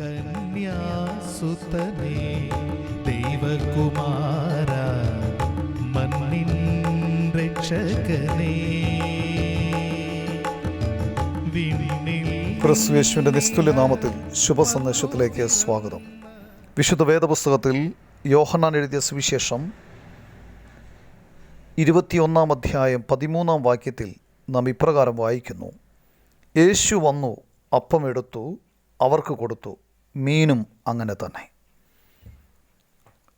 കന്യാസുതനേ ദൈവകുമാര മണ്ണിൻ രക്ഷകനേ. ക്രിസ്തുയേശുവിൻ്റെ നിസ്തുല്യ നാമത്തിൽ ശുഭസന്ദേശത്തിലേക്ക് സ്വാഗതം. വിശുദ്ധ വേദപുസ്തകത്തിൽ യോഹന്നാൻ എഴുതിയ സുവിശേഷം 21 അധ്യായം 13 വാക്യത്തിൽ നാം ഇപ്രകാരം വായിക്കുന്നു: യേശു വന്നു, അപ്പമെടുത്തു, അവർക്ക് കൊടുത്തു. മീനും അങ്ങനെ തന്നെ.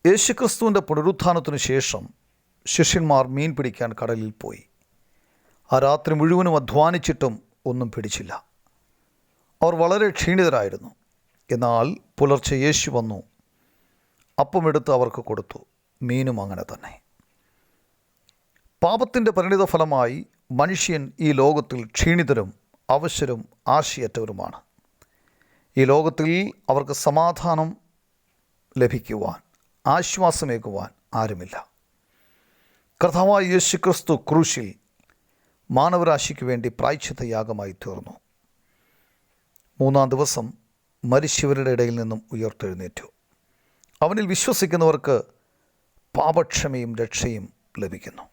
യേശുക്രിസ്തുവിൻ്റെ പുനരുത്ഥാനത്തിനു ശേഷം ശിഷ്യന്മാർ മീൻ പിടിക്കാൻ കടലിൽ പോയി. ആ രാത്രി മുഴുവനും അധ്വാനിച്ചിട്ടും ഒന്നും പിടിച്ചില്ല. അവർ വളരെ ക്ഷീണിതരായിരുന്നു. എന്നാൽ പുലർച്ചെ യേശു വന്നു, അപ്പമെടുത്ത് അവർക്ക് കൊടുത്തു. മീനും അങ്ങനെ തന്നെ. പാപത്തിൻ്റെ പരിണിതഫലമായി മനുഷ്യൻ ഈ ലോകത്തിൽ ക്ഷീണിതരും അവശരും ആശയറ്റവരുമാണ്. ഈ ലോകത്തിൽ അവർക്ക് സമാധാനം ലഭിക്കുവാൻ, ആശ്വാസമേകുവാൻ ആരുമില്ല. കർത്താവായ യേശുക്രിസ്തു ക്രൂശിൽ മാനവരാശിക്ക് വേണ്ടി പ്രായശ്ചിത്തയാഗമായി തീർന്നു. 3-ാം ദിവസം മരിച്ചവരുടെ ഇടയിൽ നിന്നും ഉയർത്തെഴുന്നേറ്റു. അവനിൽ വിശ്വസിക്കുന്നവർക്ക് പാപക്ഷമയും രക്ഷയും ലഭിക്കുന്നു.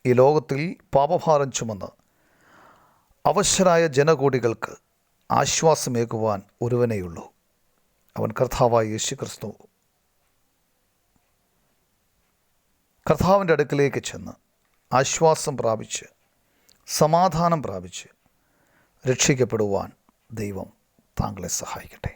ഈ ലോകത്തിൽ പാപഭാരം ചുമന്ന് അവശരായ ജനകോടികൾക്ക് ആശ്വാസമേകുവാൻ ഒരുവനേയുള്ളൂ. അവൻ കർത്താവായ യേശുക്രിസ്തു. കർത്താവിൻ്റെ അടുക്കലേക്ക് ചെന്ന് ആശ്വാസം പ്രാപിച്ച് സമാധാനം പ്രാപിച്ച് രക്ഷിക്കപ്പെടുവാൻ ദൈവം താങ്കളെ സഹായിക്കട്ടെ.